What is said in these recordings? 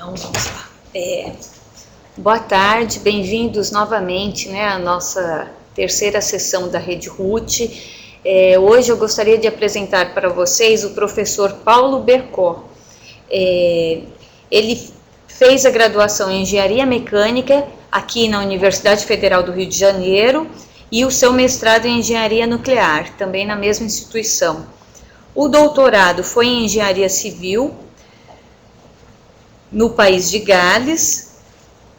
Então, vamos lá. Boa tarde, bem-vindos novamente, à nossa terceira sessão da Rede RUT. Hoje eu gostaria de apresentar para vocês o professor Paulo Bercó. Ele fez a graduação em Engenharia Mecânica aqui na Universidade Federal do Rio de Janeiro e o seu mestrado em Engenharia Nuclear, também na mesma instituição. O doutorado foi em Engenharia Civil, no país de Gales,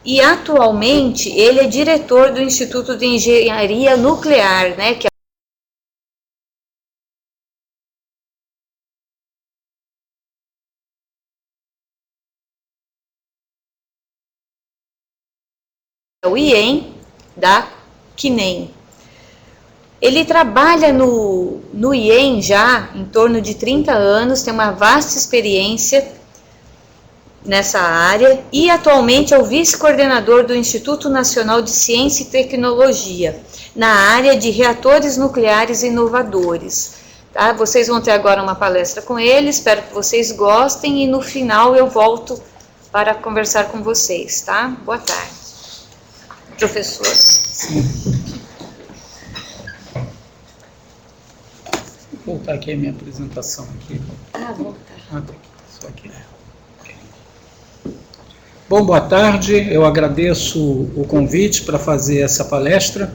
e atualmente ele é diretor do Instituto de Engenharia Nuclear, que é o IEM da CNEM. Ele trabalha no IEM já em torno de 30 anos, tem uma vasta experiência nessa área e atualmente é o vice-coordenador do Instituto Nacional de Ciência e Tecnologia, na área de reatores nucleares inovadores. Tá? Vocês vão ter agora uma palestra com ele, espero que vocês gostem e no final eu volto para conversar com vocês. Tá? Boa tarde, professor. Sim. Vou voltar aqui a minha apresentação. Aqui. Voltar. Tá aqui, só aqui. Bom, boa tarde, eu agradeço o convite para fazer essa palestra.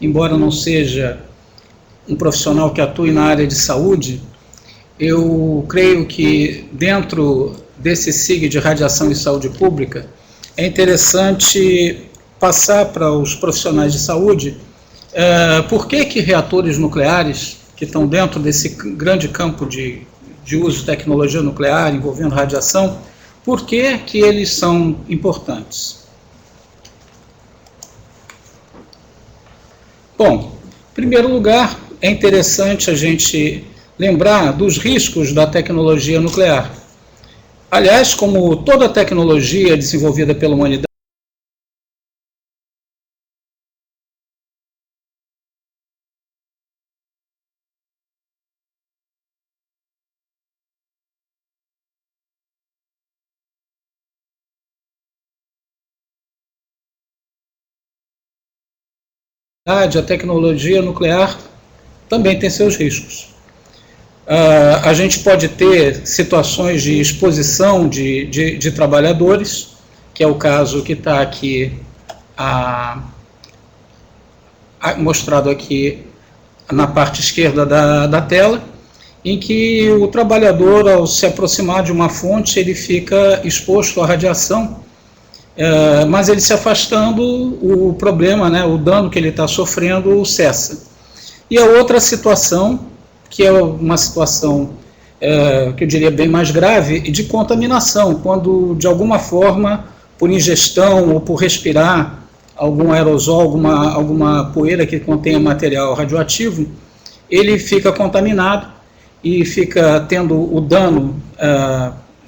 Embora não seja um profissional que atue na área de saúde, eu creio que dentro desse SIG de Radiação e Saúde Pública, é interessante passar para os profissionais de saúde por que reatores nucleares, que estão dentro desse grande campo de uso de tecnologia nuclear envolvendo radiação, por que eles são importantes. Bom, em primeiro lugar, é interessante a gente lembrar dos riscos da tecnologia nuclear. Aliás, como toda tecnologia desenvolvida pela humanidade, a tecnologia nuclear também tem seus riscos. A gente pode ter situações de exposição de trabalhadores, que é o caso que está aqui mostrado aqui na parte esquerda da tela, em que o trabalhador, ao se aproximar de uma fonte, ele fica exposto à radiação, mas ele se afastando, o problema, o dano que ele está sofrendo cessa. E a outra situação, que é uma situação que eu diria bem mais grave, de contaminação, quando de alguma forma, por ingestão ou por respirar algum aerosol, alguma poeira que contenha material radioativo, ele fica contaminado e fica tendo o dano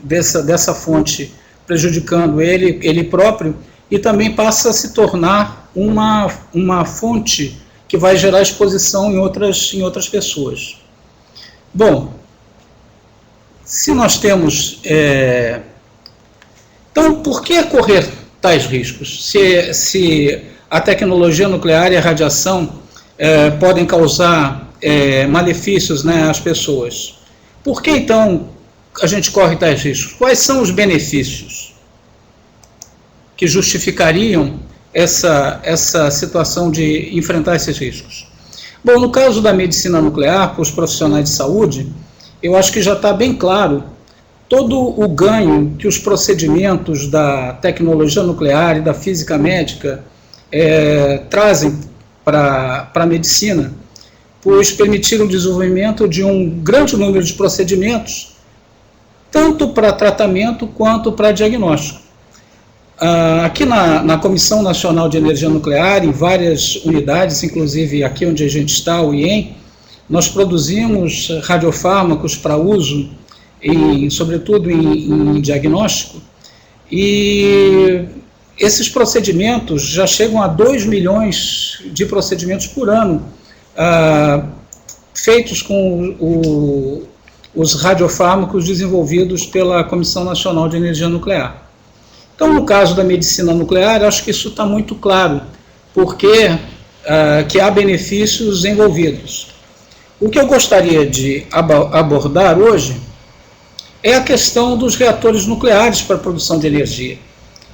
dessa fonte prejudicando ele próprio, e também passa a se tornar uma fonte que vai gerar exposição em outras pessoas. Bom, se nós temos... Então, por que correr tais riscos? Se a tecnologia nuclear e a radiação podem causar malefícios às pessoas, por que então a gente corre tais riscos? Quais são os benefícios que justificariam essa situação de enfrentar esses riscos? Bom, no caso da medicina nuclear, para os profissionais de saúde, eu acho que já está bem claro todo o ganho que os procedimentos da tecnologia nuclear e da física médica trazem para a medicina, pois permitiram o desenvolvimento de um grande número de procedimentos, tanto para tratamento quanto para diagnóstico. Aqui na Comissão Nacional de Energia Nuclear, em várias unidades, inclusive aqui onde a gente está, o IEM, nós produzimos radiofármacos para uso, sobretudo em diagnóstico, e esses procedimentos já chegam a 2 milhões de procedimentos por ano, feitos com os radiofármacos desenvolvidos pela Comissão Nacional de Energia Nuclear. Então, no caso da medicina nuclear, acho que isso está muito claro, porque que há benefícios envolvidos. O que eu gostaria de abordar hoje é a questão dos reatores nucleares para a produção de energia.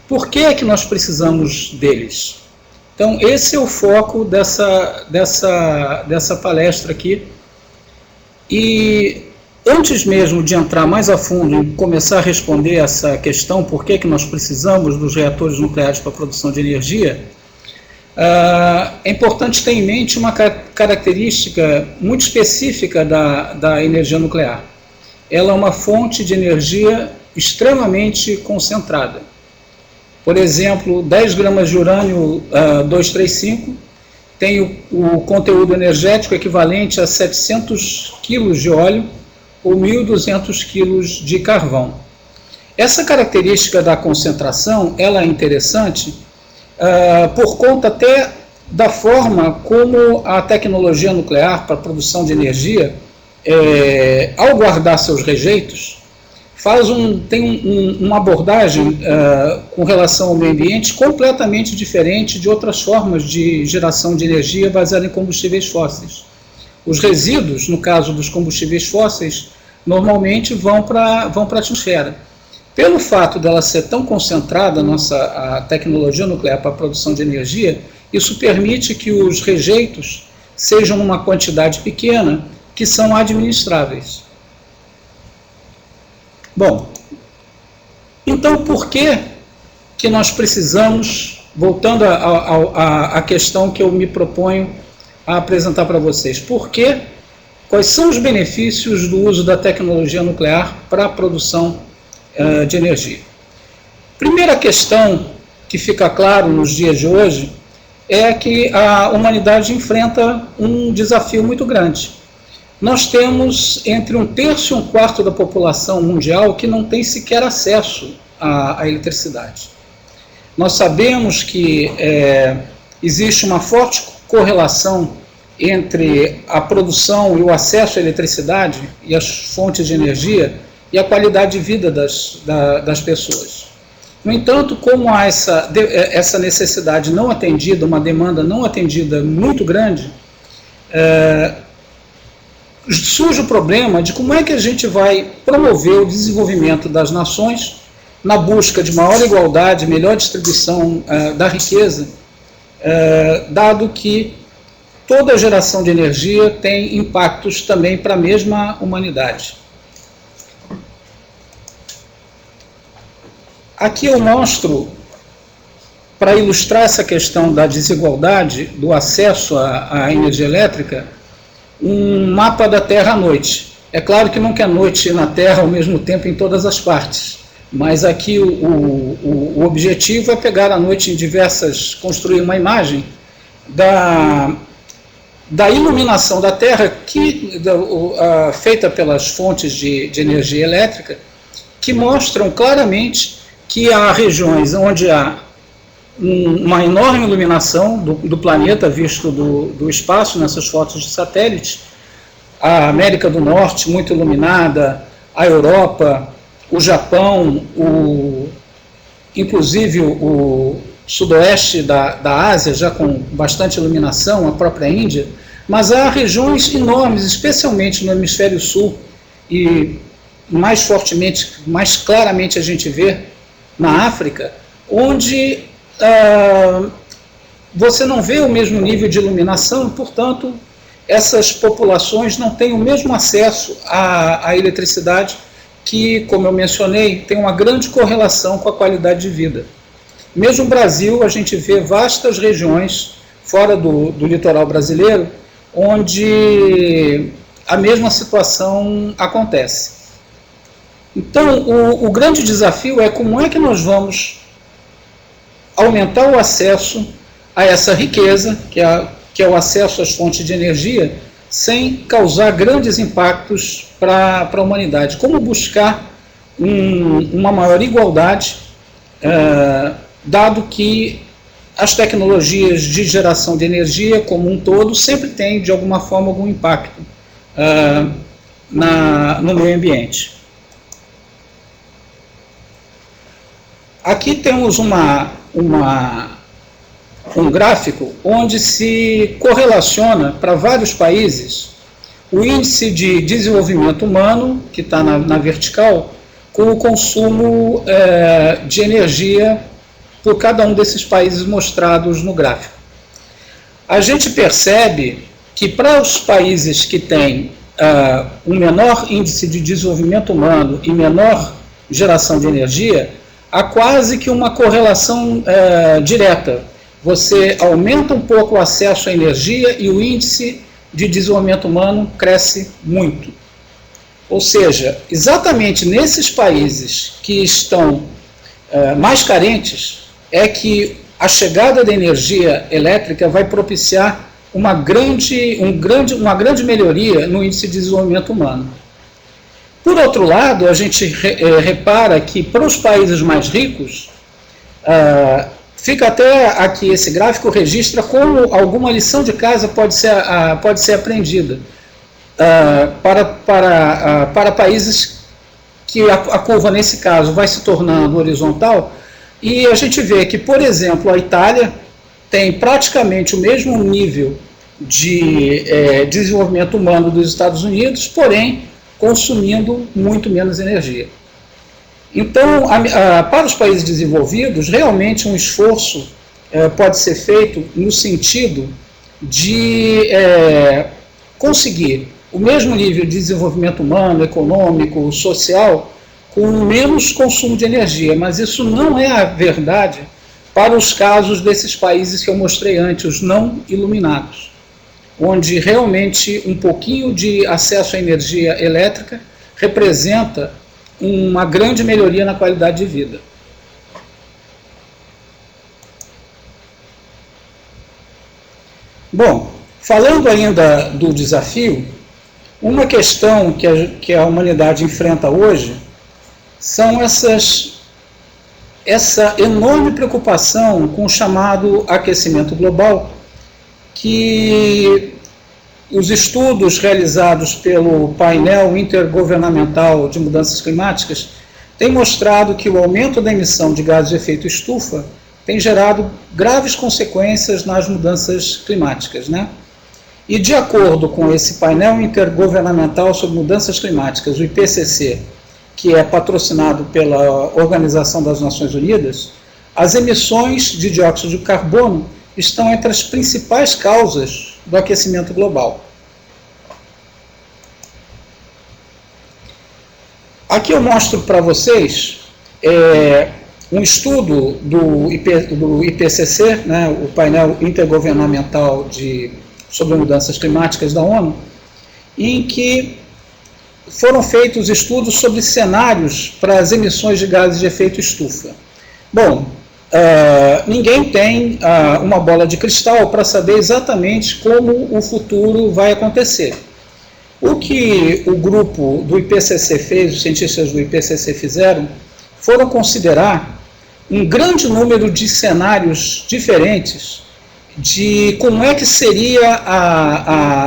Por que é que nós precisamos deles? Então, esse é o foco dessa palestra aqui. E antes mesmo de entrar mais a fundo e começar a responder essa questão, por que nós precisamos dos reatores nucleares para a produção de energia, é importante ter em mente uma característica muito específica da energia nuclear. Ela é uma fonte de energia extremamente concentrada. Por exemplo, 10 gramas de urânio 235 tem o conteúdo energético equivalente a 700 quilos de óleo ou 1.200 quilos de carvão. Essa característica da concentração ela é interessante por conta até da forma como a tecnologia nuclear para a produção de energia, ao guardar seus rejeitos, tem uma abordagem com relação ao meio ambiente completamente diferente de outras formas de geração de energia baseada em combustíveis fósseis. Os resíduos, no caso dos combustíveis fósseis, normalmente vão para a atmosfera. Pelo fato dela ser tão concentrada, a tecnologia nuclear para a produção de energia, isso permite que os rejeitos sejam uma quantidade pequena, que são administráveis. Bom, então por que nós precisamos, voltando à questão que eu me proponho a apresentar para vocês, quais são os benefícios do uso da tecnologia nuclear para a produção de energia? Primeira questão que fica claro nos dias de hoje é que a humanidade enfrenta um desafio muito grande. Nós temos entre 1/3 e 1/4 da população mundial que não tem sequer acesso à eletricidade. Nós sabemos que existe uma forte correlação entre a produção e o acesso à eletricidade e as fontes de energia e a qualidade de vida das pessoas. No entanto, como há essa necessidade não atendida, uma demanda não atendida muito grande, surge o problema de como é que a gente vai promover o desenvolvimento das nações na busca de maior igualdade, melhor distribuição da riqueza, dado que toda geração de energia tem impactos também para a mesma humanidade. Aqui eu mostro, para ilustrar essa questão da desigualdade do acesso à energia elétrica, um mapa da Terra à noite. É claro que nunca é noite na Terra ao mesmo tempo em todas as partes, mas aqui o objetivo é pegar à noite construir uma imagem da iluminação da Terra feita pelas fontes de energia elétrica, que mostram claramente que há regiões onde há uma enorme iluminação do planeta visto do espaço, nessas fotos de satélites, a América do Norte muito iluminada, a Europa, o Japão, inclusive o sudoeste da Ásia, já com bastante iluminação, a própria Índia, mas há regiões enormes, especialmente no hemisfério sul, e mais fortemente, mais claramente a gente vê na África, onde você não vê o mesmo nível de iluminação, portanto, essas populações não têm o mesmo acesso à eletricidade, que, como eu mencionei, tem uma grande correlação com a qualidade de vida. Mesmo no Brasil, a gente vê vastas regiões, fora do litoral brasileiro, onde a mesma situação acontece. Então, o grande desafio é como é que nós vamos aumentar o acesso a essa riqueza, que é o acesso às fontes de energia, sem causar grandes impactos para a humanidade. Como buscar uma maior igualdade dado que as tecnologias de geração de energia como um todo sempre têm, de alguma forma, algum impacto no meio ambiente. Aqui temos um gráfico onde se correlaciona para vários países o índice de desenvolvimento humano, que está na vertical, com o consumo de energia por cada um desses países mostrados no gráfico. A gente percebe que para os países que têm um menor índice de desenvolvimento humano e menor geração de energia, há quase que uma correlação direta. Você aumenta um pouco o acesso à energia e o índice de desenvolvimento humano cresce muito. Ou seja, exatamente nesses países que estão mais carentes, é que a chegada da energia elétrica vai propiciar uma grande melhoria no índice de desenvolvimento humano. Por outro lado, a gente repara que para os países mais ricos, fica até aqui, esse gráfico registra como alguma lição de casa pode ser aprendida para países que a curva, nesse caso, vai se tornando horizontal, e a gente vê que, por exemplo, a Itália tem praticamente o mesmo nível de desenvolvimento humano dos Estados Unidos, porém consumindo muito menos energia. Então, para os países desenvolvidos, realmente um esforço pode ser feito no sentido de conseguir o mesmo nível de desenvolvimento humano, econômico, social, com menos consumo de energia, mas isso não é a verdade para os casos desses países que eu mostrei antes, os não iluminados, onde realmente um pouquinho de acesso à energia elétrica representa uma grande melhoria na qualidade de vida. Bom, falando ainda do desafio, uma questão que a humanidade enfrenta hoje são essa enorme preocupação com o chamado aquecimento global, que os estudos realizados pelo painel intergovernamental de mudanças climáticas têm mostrado que o aumento da emissão de gases de efeito estufa tem gerado graves consequências nas mudanças climáticas, né? E de acordo com esse painel intergovernamental sobre mudanças climáticas, o IPCC, que é patrocinado pela Organização das Nações Unidas, as emissões de dióxido de carbono estão entre as principais causas do aquecimento global. Aqui eu mostro para vocês um estudo do IPCC, né, o painel intergovernamental sobre mudanças climáticas da ONU, em que foram feitos estudos sobre cenários para as emissões de gases de efeito estufa. Bom, ninguém tem uma bola de cristal para saber exatamente como o futuro vai acontecer. O que o grupo do IPCC fez, os cientistas do IPCC fizeram, foram considerar um grande número de cenários diferentes de como é que seria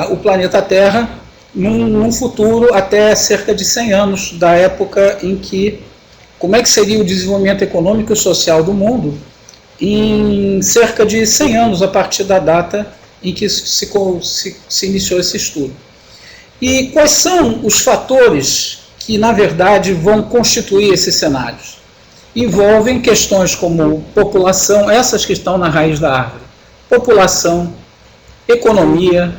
o planeta Terra num futuro até cerca de 100 anos da época em que, como é que seria o desenvolvimento econômico e social do mundo em cerca de 100 anos a partir da data em que se iniciou esse estudo. E quais são os fatores que, na verdade, vão constituir esses cenários? Envolvem questões como população, essas que estão na raiz da árvore, população, economia,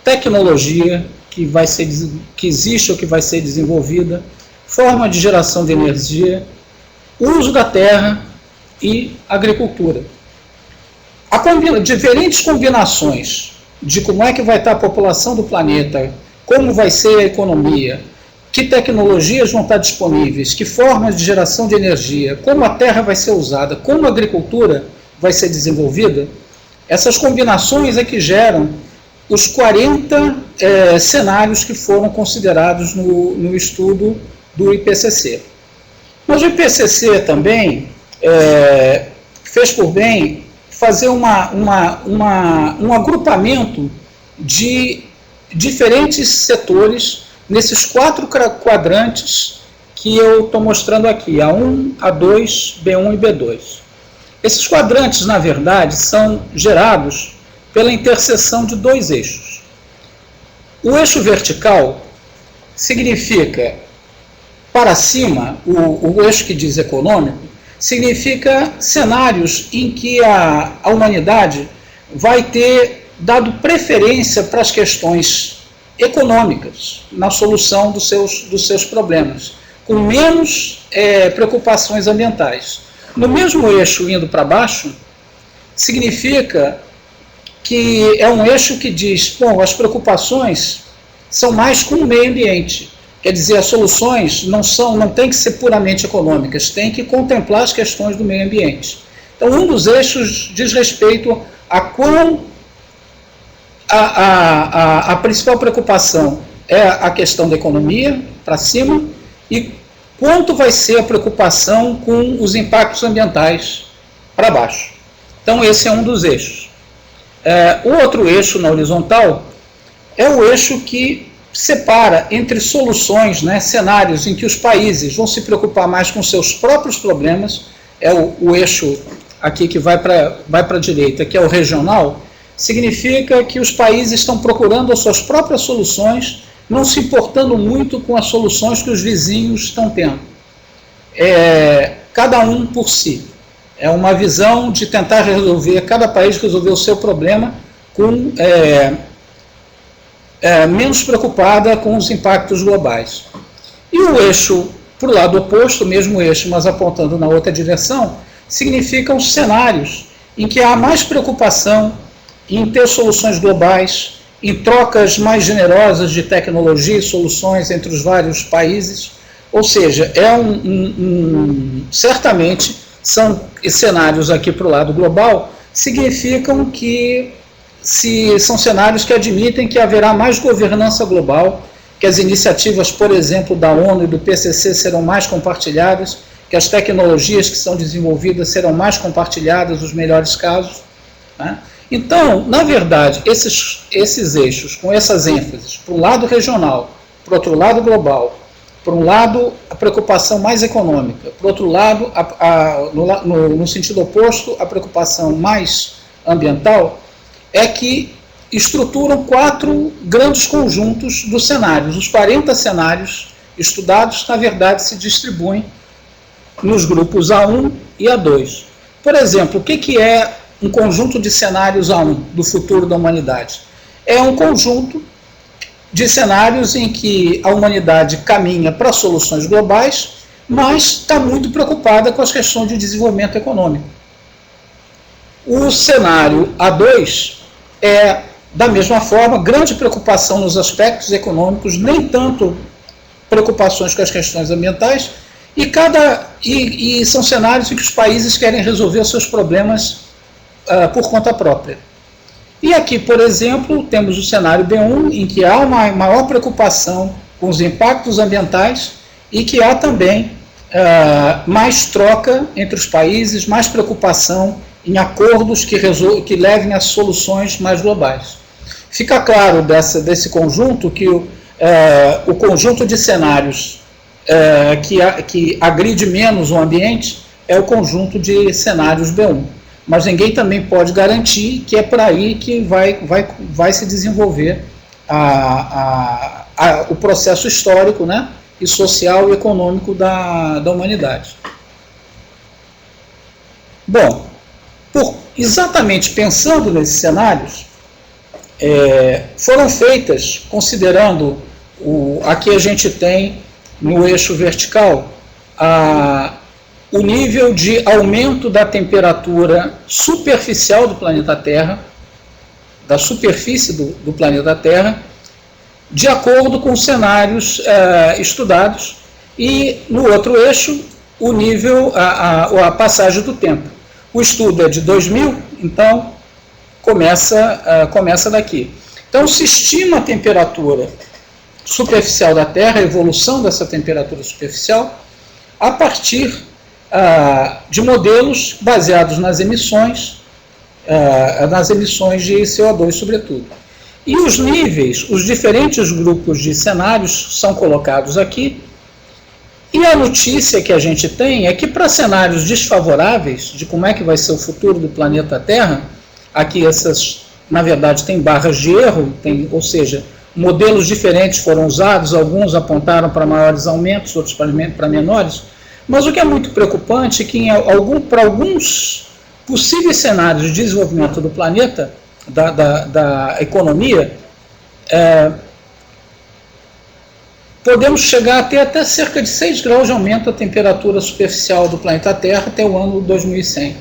tecnologia, que existe ou que vai ser desenvolvida, forma de geração de energia, uso da terra e agricultura. Diferentes combinações de como é que vai estar a população do planeta, como vai ser a economia, que tecnologias vão estar disponíveis, que formas de geração de energia, como a terra vai ser usada, como a agricultura vai ser desenvolvida, essas combinações é que geram os 40 cenários que foram considerados no estudo do IPCC. Mas o IPCC também fez por bem fazer um agrupamento de diferentes setores nesses 4 quadrantes que eu estou mostrando aqui, A1, A2, B1 e B2. Esses quadrantes, na verdade, são gerados pela interseção de 2 eixos. O eixo vertical significa para cima, o eixo que diz econômico, significa cenários em que a humanidade vai ter dado preferência para as questões econômicas na solução dos seus problemas, com menos preocupações ambientais. No mesmo eixo indo para baixo, significa que é um eixo que diz, bom, as preocupações são mais com o meio ambiente. Quer dizer, as soluções não têm que ser puramente econômicas, têm que contemplar as questões do meio ambiente. Então, um dos eixos diz respeito a quão a principal preocupação é a questão da economia, para cima, e quanto vai ser a preocupação com os impactos ambientais, para baixo. Então, esse é um dos eixos. O outro eixo, na horizontal, é o eixo que separa entre soluções, cenários em que os países vão se preocupar mais com seus próprios problemas, é o eixo aqui que vai para a direita, que é o regional, significa que os países estão procurando as suas próprias soluções, não se importando muito com as soluções que os vizinhos estão tendo. Cada um por si. É uma visão de tentar resolver, cada país resolver o seu problema com menos preocupada com os impactos globais. E o eixo, para o lado oposto, o mesmo eixo, mas apontando na outra direção, significam cenários em que há mais preocupação em ter soluções globais, em trocas mais generosas de tecnologia e soluções entre os vários países. Ou seja, certamente são cenários aqui para o lado global, significam que são cenários que admitem que haverá mais governança global, que as iniciativas, por exemplo, da ONU e do PCC serão mais compartilhadas, que as tecnologias que são desenvolvidas serão mais compartilhadas, os melhores casos. Então, na verdade, esses eixos, com essas ênfases, para um lado regional, para o outro lado global, por um lado a preocupação mais econômica, por outro lado, no sentido oposto, a preocupação mais ambiental, é que estruturam 4 grandes conjuntos dos cenários. Os 40 cenários estudados, na verdade, se distribuem nos grupos A1 e A2. Por exemplo, o que é um conjunto de cenários A1 do futuro da humanidade? É um conjunto de cenários em que a humanidade caminha para soluções globais, mas está muito preocupada com as questões de desenvolvimento econômico. O cenário A2 é, da mesma forma, grande preocupação nos aspectos econômicos, nem tanto preocupações com as questões ambientais, e são cenários em que os países querem resolver os seus problemas por conta própria. E aqui, por exemplo, temos o cenário B1, em que há uma maior preocupação com os impactos ambientais e que há também mais troca entre os países, mais preocupação em acordos que levem a soluções mais globais. Fica claro desse conjunto que o conjunto de cenários que agride menos o ambiente é o conjunto de cenários B1. Mas ninguém também pode garantir que é por aí que vai se desenvolver o processo histórico, e social e econômico da humanidade. Bom, exatamente pensando nesses cenários, foram feitas, considerando aqui a gente tem no eixo vertical o nível de aumento da temperatura superficial do planeta Terra, da superfície do planeta Terra, de acordo com os cenários estudados, e no outro eixo o nível, a passagem do tempo. O estudo é de 2000, então começa daqui. Então se estima a temperatura superficial da Terra, a evolução dessa temperatura superficial, a partir de modelos baseados nas emissões de CO2, sobretudo. E os níveis, os diferentes grupos de cenários são colocados aqui. E a notícia que a gente tem é que para cenários desfavoráveis, de como é que vai ser o futuro do planeta Terra, aqui na verdade, tem barras de erro, ou seja, modelos diferentes foram usados, alguns apontaram para maiores aumentos, outros para menores, mas o que é muito preocupante é que para alguns possíveis cenários de desenvolvimento do planeta, da economia, podemos chegar a ter até cerca de 6 graus de aumento da temperatura superficial do planeta Terra até o ano 2100.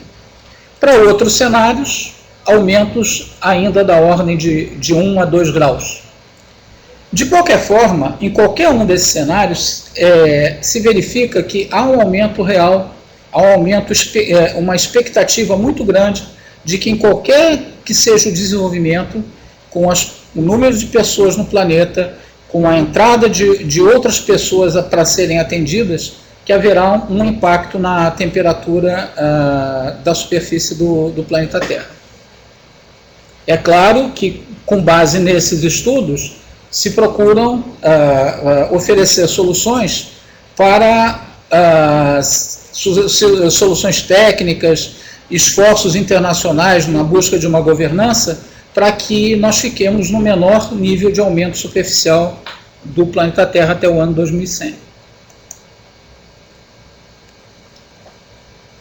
Para outros cenários, aumentos ainda da ordem de 1 a 2 graus. De qualquer forma, em qualquer um desses cenários, se verifica que há um aumento real, há uma expectativa muito grande de que em qualquer que seja o desenvolvimento, com o número de pessoas no planeta, com a entrada de outras pessoas para serem atendidas, que haverá um impacto na temperatura da superfície do planeta Terra. É claro que, com base nesses estudos, se procuram oferecer soluções para soluções técnicas, esforços internacionais na busca de uma governança, para que nós fiquemos no menor nível de aumento superficial do planeta Terra até o ano 2100.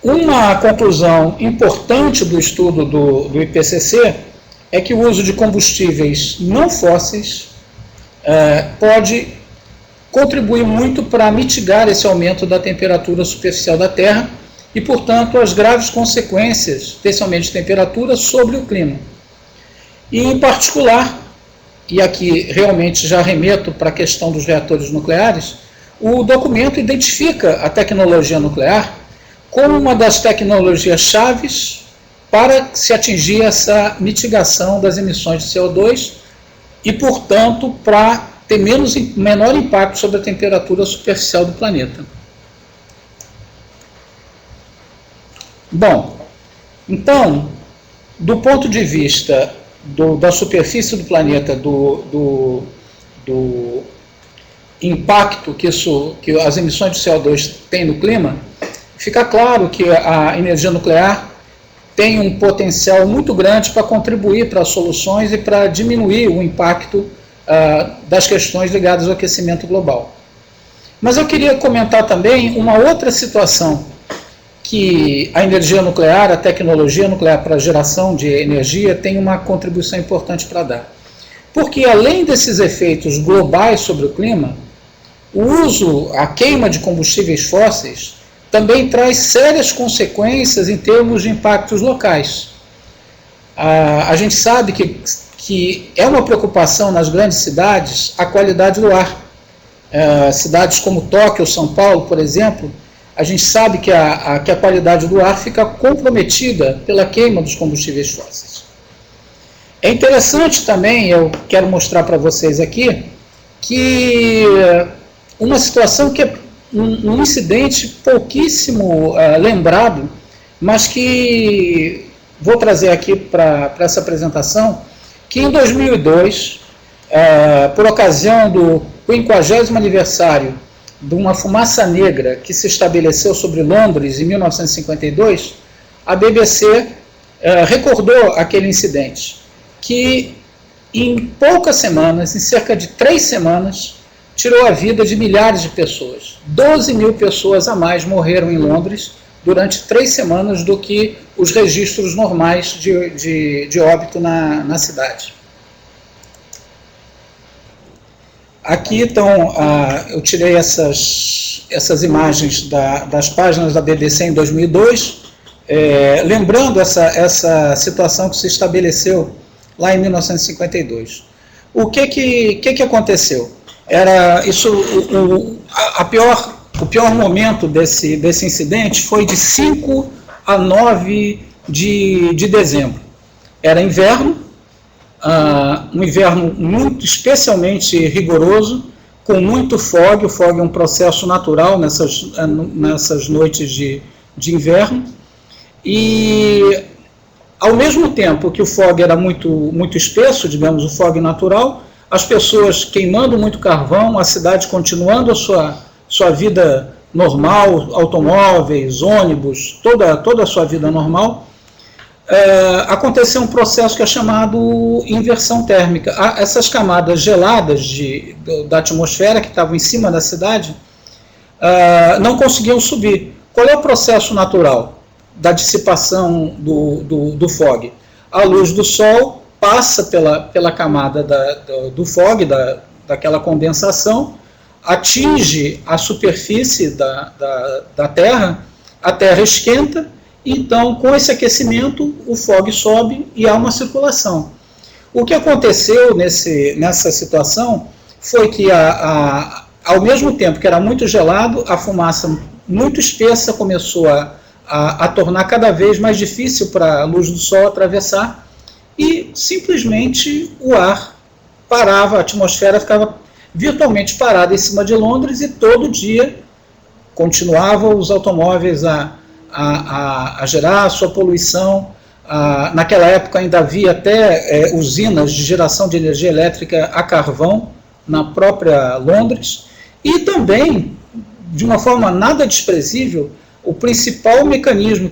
Uma conclusão importante do estudo do IPCC é que o uso de combustíveis não fósseis pode contribuir muito para mitigar esse aumento da temperatura superficial da Terra e, portanto, as graves consequências, especialmente de temperatura, sobre o clima. E, em particular, e aqui realmente já remeto para a questão dos reatores nucleares, o documento identifica a tecnologia nuclear como uma das tecnologias chaves para se atingir essa mitigação das emissões de CO2 e, portanto, para ter menor impacto sobre a temperatura superficial do planeta. Bom, então, do ponto de vista da superfície do planeta, do impacto que as emissões de CO2 têm no clima, fica claro que a energia nuclear tem um potencial muito grande para contribuir para as soluções e para diminuir o impacto das questões ligadas ao aquecimento global. Mas eu queria comentar também uma outra situação que a energia nuclear, a tecnologia nuclear para a geração de energia tem uma contribuição importante para dar. Porque além desses efeitos globais sobre o clima, a queima de combustíveis fósseis também traz sérias consequências em termos de impactos locais. A gente sabe que é uma preocupação nas grandes cidades a qualidade do ar. Cidades como Tóquio ou São Paulo, por exemplo, a gente sabe que a qualidade do ar fica comprometida pela queima dos combustíveis fósseis. É interessante também, eu quero mostrar para vocês aqui, que uma situação que é um incidente pouquíssimo lembrado, mas que vou trazer aqui para essa apresentação, que em 2002, por ocasião do 50º aniversário de uma fumaça negra que se estabeleceu sobre Londres em 1952, a BBC recordou aquele incidente, que em poucas semanas, em cerca de 3 semanas, tirou a vida de milhares de pessoas. 12 mil pessoas a mais morreram em Londres durante 3 semanas do que os registros normais de óbito na cidade. Aqui, então, eu tirei essas imagens das páginas da BBC em 2002, lembrando essa situação que se estabeleceu lá em 1952. O que aconteceu? Era isso, o pior momento desse incidente foi de 5 a 9 de dezembro. Era inverno, um inverno muito especialmente rigoroso, com muito fog. O fog é um processo natural nessas noites de de inverno, e ao mesmo tempo que o fog era muito espesso, digamos, o fog natural, as pessoas queimando muito carvão, a cidade continuando a sua vida normal, automóveis, ônibus, toda a sua vida normal, aconteceu um processo que é chamado inversão térmica. Essas camadas geladas da atmosfera que estavam em cima da cidade não conseguiam subir. Qual é o processo natural da dissipação do fog? A luz do sol passa pela camada do fog, daquela condensação, atinge a superfície da Terra, a Terra esquenta, então com esse aquecimento o fog sobe e há uma circulação. O que aconteceu nessa situação foi que ao mesmo tempo que era muito gelado, a fumaça muito espessa começou a tornar cada vez mais difícil para a luz do sol atravessar, e simplesmente o ar parava, a atmosfera ficava virtualmente parada em cima de Londres, e todo dia continuavam os automóveis a gerar a sua poluição. Naquela época ainda havia até usinas de geração de energia elétrica a carvão na própria Londres, e também, de uma forma nada desprezível, o principal mecanismo,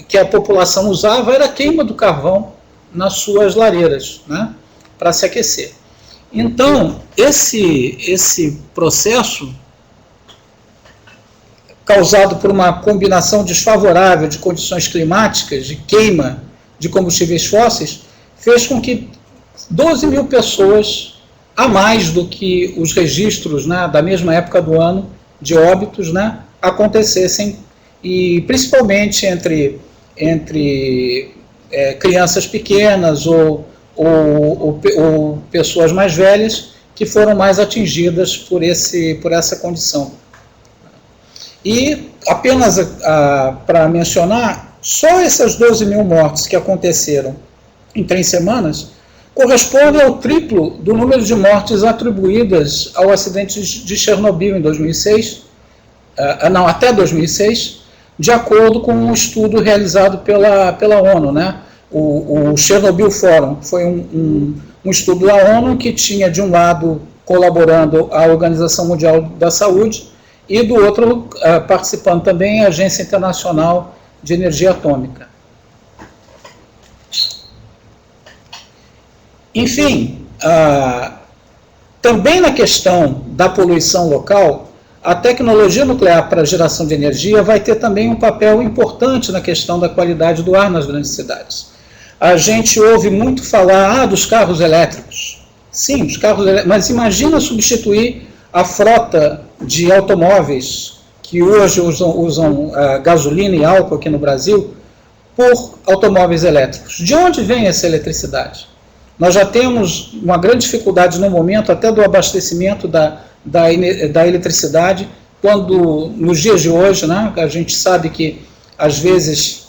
que a população usava era a queima do carvão nas suas lareiras, né, para se aquecer. Então, esse processo, causado por uma combinação desfavorável de condições climáticas, de queima de combustíveis fósseis, fez com que 12 mil pessoas, a mais do que os registros, né, da mesma época do ano, de óbitos, né, acontecessem, e principalmente entre crianças pequenas ou pessoas mais velhas, que foram mais atingidas por essa condição. E apenas para mencionar, só essas 12 mil mortes que aconteceram em 3 semanas correspondem ao triplo do número de mortes atribuídas ao acidente de Chernobyl em 2006, até 2006, de acordo com um estudo realizado pela ONU, né? O Chernobyl Forum foi um estudo da ONU que tinha, de um lado, colaborando a Organização Mundial da Saúde, e do outro, participando também a Agência Internacional de Energia Atômica. Enfim, também na questão da poluição local, a tecnologia nuclear para a geração de energia vai ter também um papel importante na questão da qualidade do ar nas grandes cidades. A gente ouve muito falar dos carros elétricos. Sim, os carros elétricos, mas imagina substituir a frota de automóveis que hoje usam gasolina e álcool aqui no Brasil por automóveis elétricos. De onde vem essa eletricidade? Nós já temos uma grande dificuldade no momento até do abastecimento da eletricidade, quando nos dias de hoje, né, a gente sabe que às vezes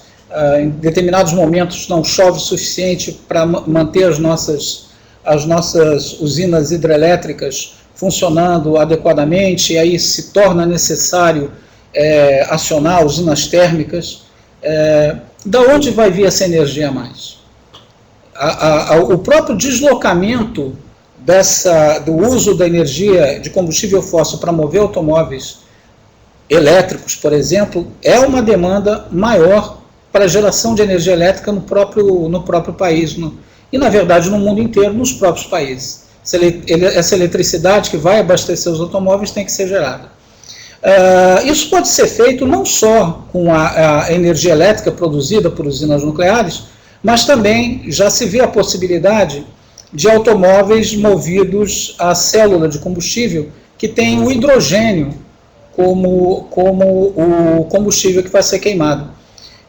em determinados momentos não chove o suficiente para manter as nossas usinas hidrelétricas funcionando adequadamente, e aí se torna necessário acionar usinas térmicas. Da onde vai vir essa energia a mais? O próprio deslocamento do uso da energia de combustível fóssil para mover automóveis elétricos, por exemplo, é uma demanda maior para a geração de energia elétrica no próprio país, e na verdade no mundo inteiro, nos próprios países. Essa eletricidade que vai abastecer os automóveis tem que ser gerada. Isso pode ser feito não só com a energia elétrica produzida por usinas nucleares, mas também já se vê a possibilidade de automóveis movidos a célula de combustível que tem o hidrogênio como o combustível que vai ser queimado.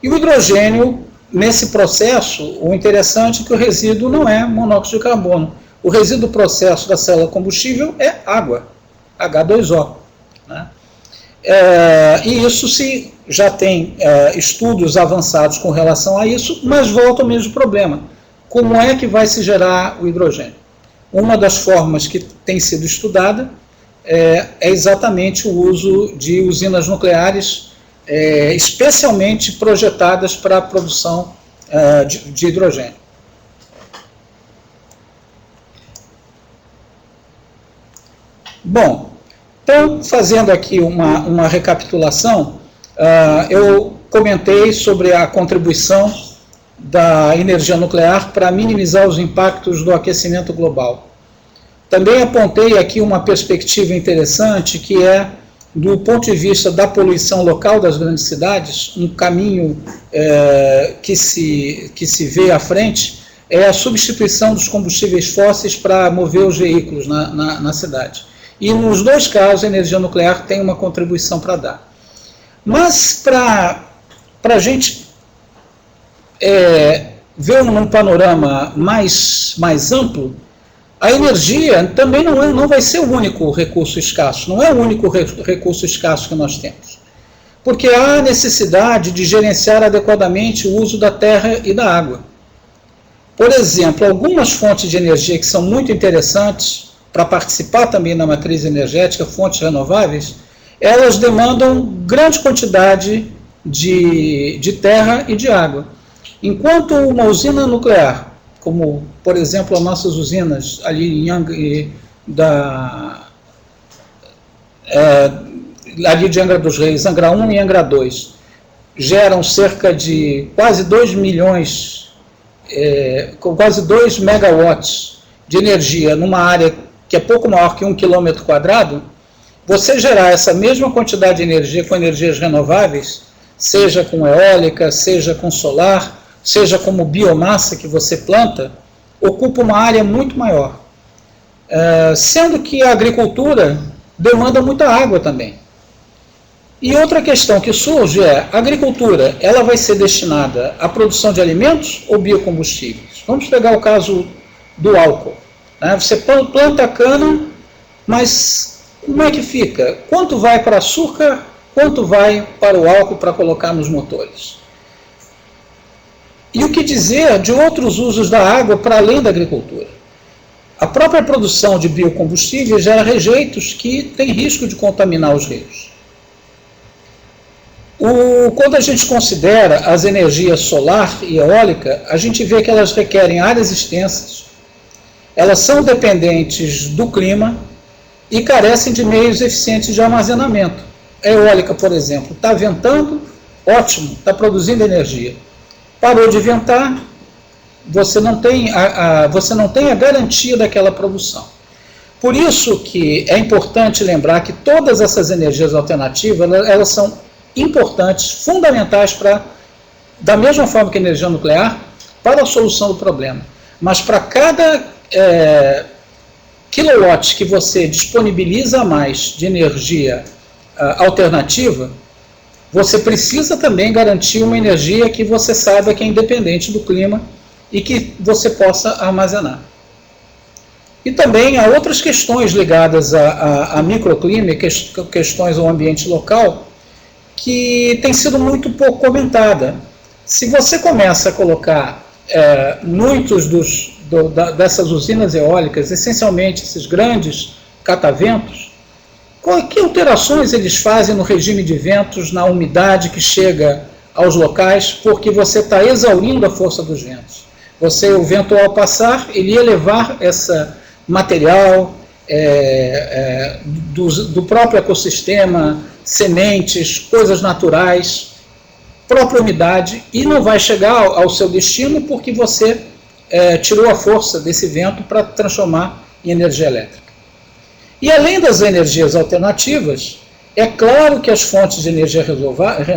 E o hidrogênio, nesse processo, o interessante é que o resíduo não é monóxido de carbono. O resíduo do processo da célula combustível é água, H2O. Né? E isso já tem estudos avançados com relação a isso, mas volta ao mesmo problema. Como é que vai se gerar o hidrogênio? Uma das formas que tem sido estudada é exatamente o uso de usinas nucleares, especialmente projetadas para a produção de hidrogênio. Bom, então, fazendo aqui uma recapitulação, eu comentei sobre a contribuição da energia nuclear para minimizar os impactos do aquecimento global. Também apontei aqui uma perspectiva interessante, que é, do ponto de vista da poluição local das grandes cidades, um caminho que se vê à frente é a substituição dos combustíveis fósseis para mover os veículos na cidade. E nos dois casos a energia nuclear tem uma contribuição para dar. Mas para a gente ver num panorama mais amplo, a energia também não vai ser o único recurso escasso, não é o único recurso escasso que nós temos. Porque há necessidade de gerenciar adequadamente o uso da terra e da água. Por exemplo, algumas fontes de energia que são muito interessantes para participar também na matriz energética, fontes renováveis, elas demandam grande quantidade de terra e de água. Enquanto uma usina nuclear, como, por exemplo, as nossas usinas ali ali de Angra dos Reis, Angra 1 e Angra 2, geram cerca de quase 2 milhões, quase 2 megawatts de energia numa área que é pouco maior que 1 quilômetro quadrado, você gerar essa mesma quantidade de energia com energias renováveis, seja com eólica, seja com solar, seja como biomassa que você planta, ocupa uma área muito maior. Sendo que a agricultura demanda muita água também. E outra questão que surge é, a agricultura, ela vai ser destinada à produção de alimentos ou biocombustíveis? Vamos pegar o caso do álcool. Você planta a cana, mas como é que fica? Quanto vai para açúcar, quanto vai para o álcool para colocar nos motores? E o que dizer de outros usos da água para além da agricultura? A própria produção de biocombustíveis gera rejeitos que têm risco de contaminar os rios. Quando a gente considera as energias solar e eólica, a gente vê que elas requerem áreas extensas, elas são dependentes do clima e carecem de meios eficientes de armazenamento. A eólica, por exemplo, está ventando, ótimo, está produzindo energia. Parou de ventar, você não tem a garantia daquela produção. Por isso que é importante lembrar que todas essas energias alternativas, elas são importantes, fundamentais da mesma forma que a energia nuclear, para a solução do problema. Mas para cada kilowatt que você disponibiliza a mais de energia alternativa, você precisa também garantir uma energia que você saiba que é independente do clima e que você possa armazenar. E também há outras questões ligadas a microclima, questões ao ambiente local, que tem sido muito pouco comentada. Se você começa a colocar muitos dessas usinas eólicas, essencialmente esses grandes cataventos, que alterações eles fazem no regime de ventos, na umidade que chega aos locais, porque você está exaurindo a força dos ventos. O vento ao passar, ele ia levar esse material do próprio ecossistema, sementes, coisas naturais, própria umidade, e não vai chegar ao seu destino porque você tirou a força desse vento para transformar em energia elétrica. E além das energias alternativas, é claro que as fontes de energia renováveis,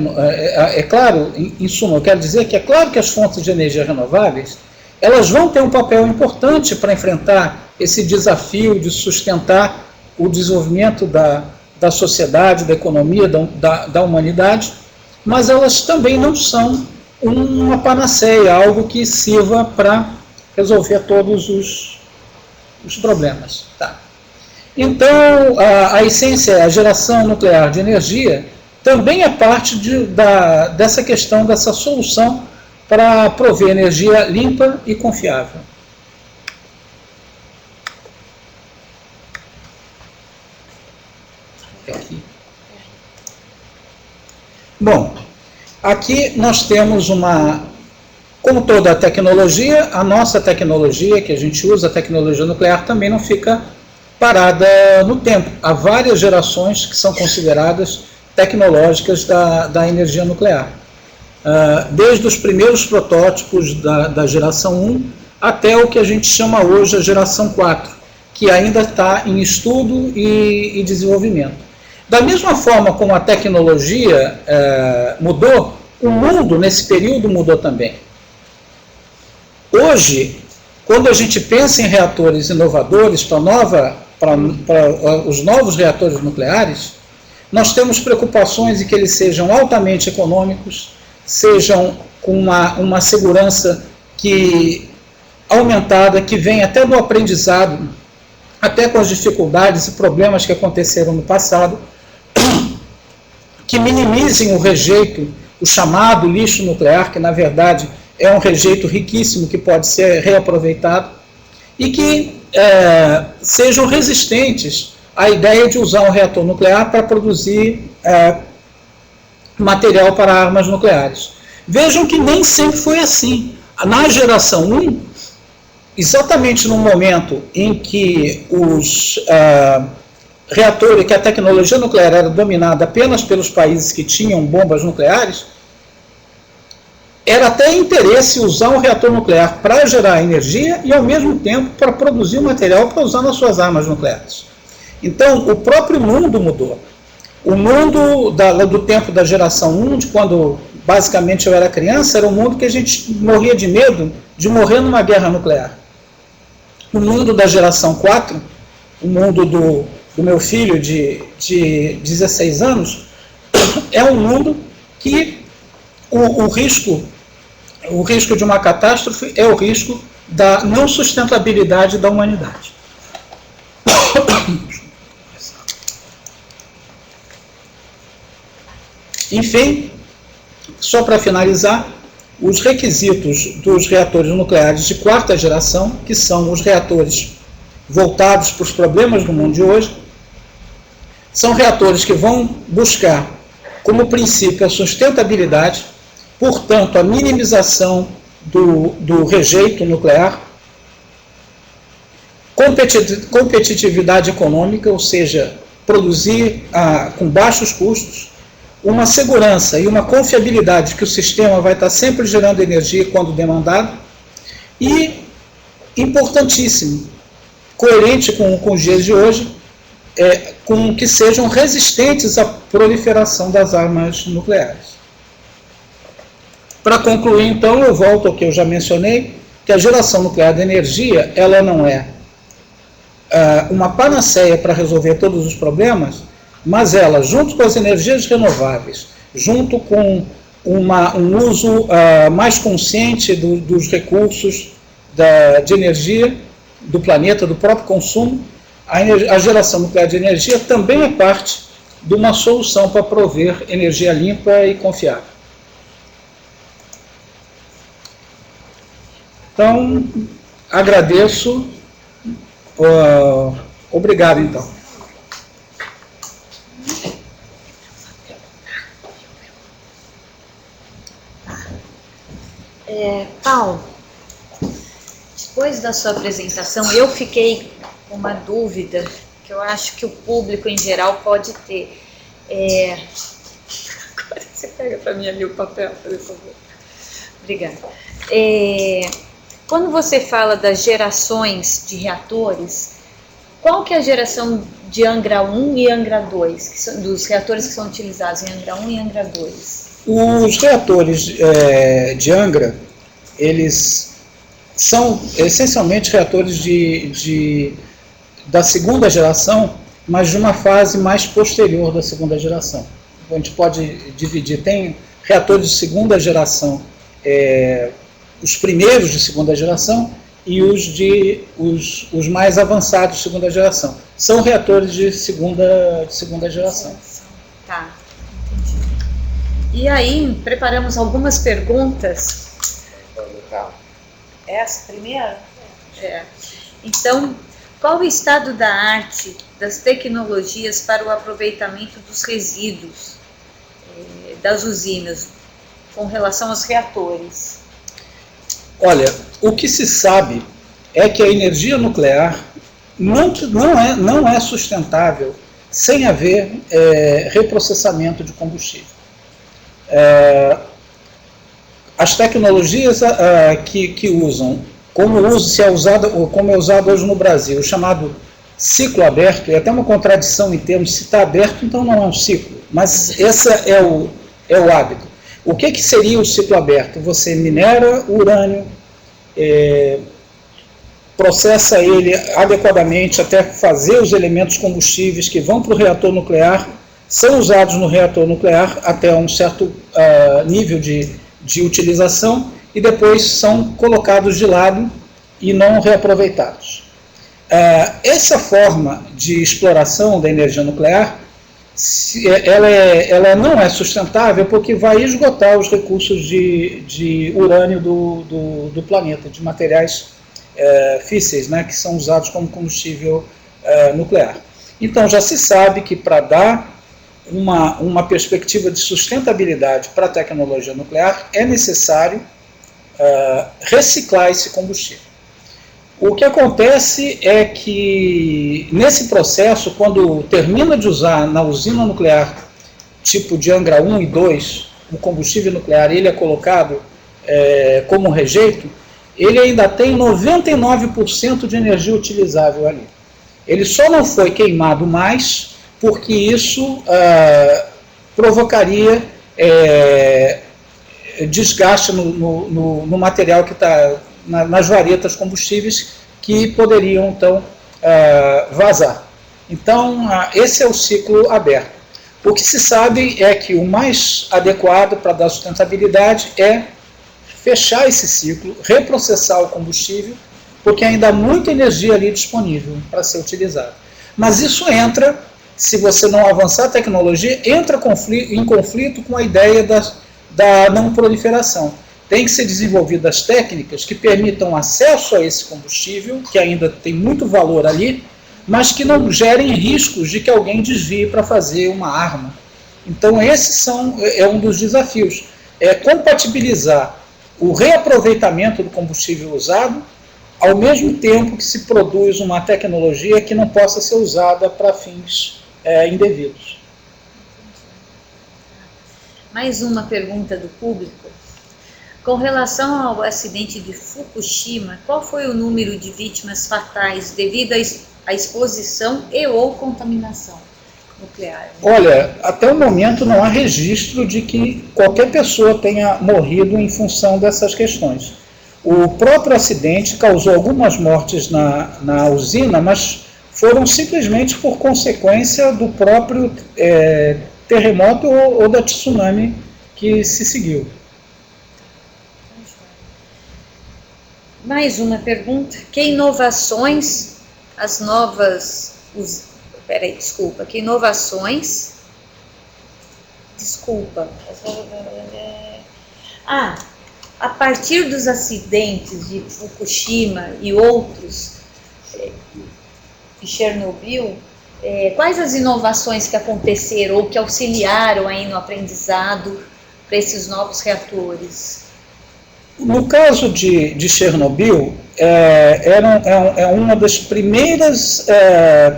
em suma, eu quero dizer que é claro que as fontes de energia renováveis, elas vão ter um papel importante para enfrentar esse desafio de sustentar o desenvolvimento da sociedade, da economia, da humanidade, mas elas também não são uma panaceia, algo que sirva para resolver todos os problemas. Tá. Então, a essência é a geração nuclear de energia, também é parte dessa questão, dessa solução para prover energia limpa e confiável. Bom, aqui nós temos como toda a tecnologia, a nossa tecnologia, que a gente usa, a tecnologia nuclear, também não fica parada no tempo. Há várias gerações que são consideradas tecnológicas da energia nuclear. Desde os primeiros protótipos da geração 1 até o que a gente chama hoje a geração 4, que ainda está em estudo e desenvolvimento. Da mesma forma como a tecnologia mudou, o mundo nesse período mudou também. Hoje, quando a gente pensa em reatores inovadores para os novos reatores nucleares, nós temos preocupações em que eles sejam altamente econômicos, sejam com uma segurança aumentada, que vem até do aprendizado, até com as dificuldades e problemas que aconteceram no passado, que minimizem o rejeito, o chamado lixo nuclear, que na verdade é um rejeito riquíssimo que pode ser reaproveitado, e que sejam resistentes à ideia de usar um reator nuclear para produzir material para armas nucleares. Vejam que nem sempre foi assim. Na geração 1, exatamente no momento em que os reatores, que a tecnologia nuclear era dominada apenas pelos países que tinham bombas nucleares, era até interesse usar um reator nuclear para gerar energia e, ao mesmo tempo, para produzir o material para usar nas suas armas nucleares. Então, o próprio mundo mudou. O mundo do tempo da geração 1, de quando basicamente eu era criança, era um mundo que a gente morria de medo de morrer numa guerra nuclear. O mundo da geração 4, o mundo do meu filho de 16 anos, é um mundo que o risco de uma catástrofe é o risco da não sustentabilidade da humanidade. Enfim, só para finalizar, os requisitos dos reatores nucleares de quarta geração, que são os reatores voltados para os problemas do mundo de hoje, são reatores que vão buscar como princípio a sustentabilidade, portanto, a minimização do rejeito nuclear, competitividade econômica, ou seja, produzir com baixos custos, uma segurança e uma confiabilidade que o sistema vai estar sempre gerando energia quando demandado, e, importantíssimo, coerente com os dias de hoje, com que sejam resistentes à proliferação das armas nucleares. Para concluir, então, eu volto ao que eu já mencionei, que a geração nuclear de energia, ela não é uma panaceia para resolver todos os problemas, mas ela, junto com as energias renováveis, junto com um uso mais consciente dos recursos de energia do planeta, do próprio consumo, a geração nuclear de energia também é parte de uma solução para prover energia limpa e confiável. Então, agradeço. Obrigado, então. Paulo, depois da sua apresentação, eu fiquei com uma dúvida que eu acho que o público em geral pode ter. Agora você pega para mim ali o papel, por favor. Obrigada. Quando você fala das gerações de reatores, qual que é a geração de Angra 1 e Angra 2, dos reatores que são utilizados em Angra 1 e Angra 2? Os reatores de Angra, eles são essencialmente reatores da segunda geração, mas de uma fase mais posterior da segunda geração. A gente pode dividir, tem reatores de segunda geração, os primeiros de segunda geração e os mais avançados de segunda geração. São reatores de segunda geração. Tá, entendi. E aí, preparamos algumas perguntas. Essa primeira? Então, qual o estado da arte das tecnologias para o aproveitamento dos resíduos das usinas com relação aos reatores? Olha, o que se sabe é que a energia nuclear não é sustentável sem haver reprocessamento de combustível. As tecnologias que usam, como é usado hoje no Brasil, o chamado ciclo aberto, é até uma contradição em termos, se está aberto, então não é um ciclo, mas esse é o hábito. O que seria o ciclo aberto? Você minera o urânio, processa ele adequadamente até fazer os elementos combustíveis que vão para o reator nuclear, são usados no reator nuclear até um certo nível de utilização e depois são colocados de lado e não reaproveitados. Essa forma de exploração da energia nuclear, ela não é sustentável porque vai esgotar os recursos de urânio do planeta, de materiais físseis, né, que são usados como combustível nuclear. Então já se sabe que para dar uma perspectiva de sustentabilidade para a tecnologia nuclear é necessário reciclar esse combustível. O que acontece é que nesse processo, quando termina de usar na usina nuclear tipo de Angra 1 e 2, o combustível nuclear ele é colocado como rejeito, ele ainda tem 99% de energia utilizável ali. Ele só não foi queimado mais porque isso provocaria desgaste no material que está nas varetas combustíveis que poderiam, então, vazar. Então, esse é o ciclo aberto. O que se sabe é que o mais adequado para dar sustentabilidade é fechar esse ciclo, reprocessar o combustível, porque ainda há muita energia ali disponível para ser utilizada. Mas isso entra, se você não avançar a tecnologia, entra em conflito com a ideia da não proliferação. Tem que ser desenvolvidas técnicas que permitam acesso a esse combustível, que ainda tem muito valor ali, mas que não gerem riscos de que alguém desvie para fazer uma arma. Então esse é um dos desafios, é compatibilizar o reaproveitamento do combustível usado, ao mesmo tempo que se produz uma tecnologia que não possa ser usada para fins indevidos. Mais uma pergunta do público. Com relação ao acidente de Fukushima, qual foi o número de vítimas fatais devido à exposição e ou contaminação nuclear? Olha, até o momento não há registro de que qualquer pessoa tenha morrido em função dessas questões. O próprio acidente causou algumas mortes na usina, mas foram simplesmente por consequência do próprio terremoto ou da tsunami que se seguiu. Mais uma pergunta. Que inovações a partir dos acidentes de Fukushima e outros, de Chernobyl, quais as inovações que aconteceram ou que auxiliaram aí no aprendizado para esses novos reatores? No caso de Chernobyl, é uma das primeiras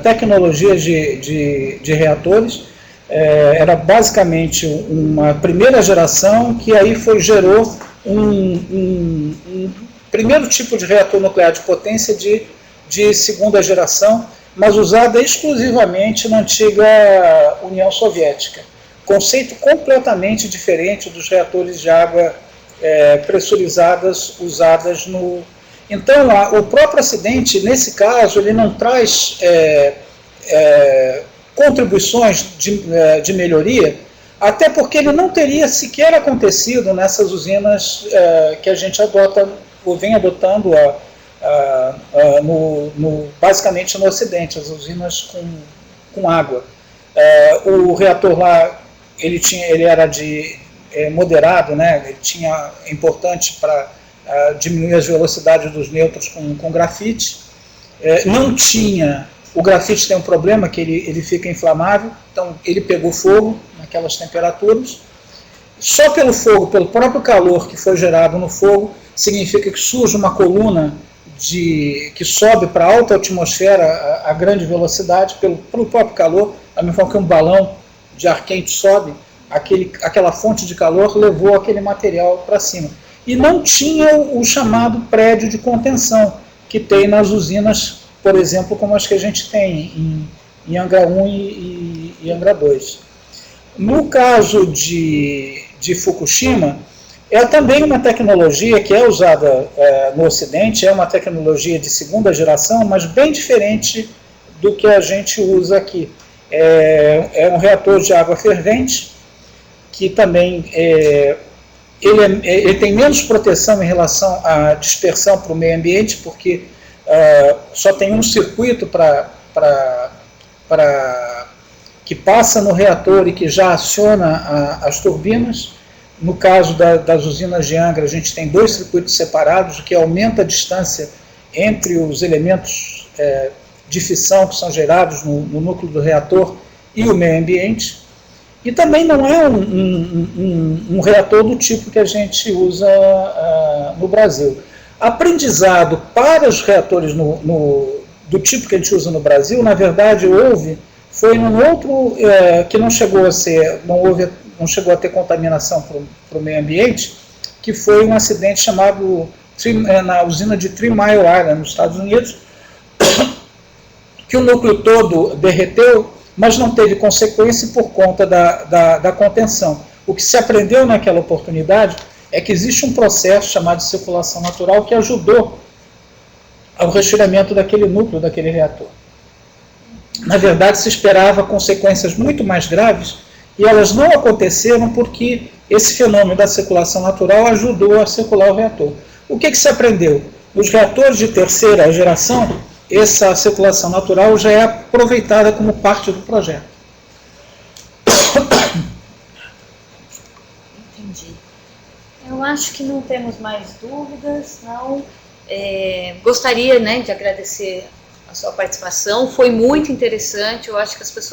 tecnologias de reatores. Era basicamente uma primeira geração que aí gerou um primeiro tipo de reator nuclear de potência de segunda geração, mas usada exclusivamente na antiga União Soviética. Conceito completamente diferente dos reatores de água pressurizadas usadas no... Então, o próprio acidente, nesse caso, ele não traz contribuições de melhoria, até porque ele não teria sequer acontecido nessas usinas que a gente adota, ou vem adotando basicamente no Ocidente, as usinas com água. O reator lá, ele era moderado, né? Ele é importante para diminuir as velocidades dos nêutrons com grafite. Não tinha... O grafite tem um problema, que ele fica inflamável, então ele pegou fogo naquelas temperaturas. Só pelo fogo, pelo próprio calor que foi gerado no fogo, significa que surge uma coluna que sobe para a alta atmosfera a grande velocidade, pelo próprio calor, da mesma forma que um balão de ar quente sobe, aquela fonte de calor levou aquele material para cima. E não tinha o chamado prédio de contenção, que tem nas usinas, por exemplo, como as que a gente tem em Angra 1 e Angra 2. No caso de Fukushima, é também uma tecnologia que é usada no Ocidente, é uma tecnologia de segunda geração, mas bem diferente do que a gente usa aqui. É um reator de água fervente, que também ele tem menos proteção em relação à dispersão para o meio ambiente, porque só tem um circuito que passa no reator e que já aciona as turbinas. No caso das usinas de Angra, a gente tem 2 circuitos separados, o que aumenta a distância entre os elementos de fissão que são gerados no núcleo do reator e o meio ambiente. E também não é um reator do tipo que a gente usa no Brasil. Aprendizado para os reatores do tipo que a gente usa no Brasil, na verdade, foi num outro que não chegou a ter contaminação para o meio ambiente, que foi um acidente chamado na usina de 3 Mile Island, nos Estados Unidos, que o núcleo todo derreteu, mas não teve consequência por conta da contenção. O que se aprendeu naquela oportunidade é que existe um processo chamado de circulação natural que ajudou ao retiramento daquele núcleo, daquele reator. Na verdade, se esperava consequências muito mais graves, e elas não aconteceram porque esse fenômeno da circulação natural ajudou a circular o reator. O que se aprendeu? Nos reatores de terceira geração, essa circulação natural já é aproveitada como parte do projeto. Entendi. Eu acho que não temos mais dúvidas, não. Gostaria, de agradecer a sua participação, foi muito interessante, eu acho que as pessoas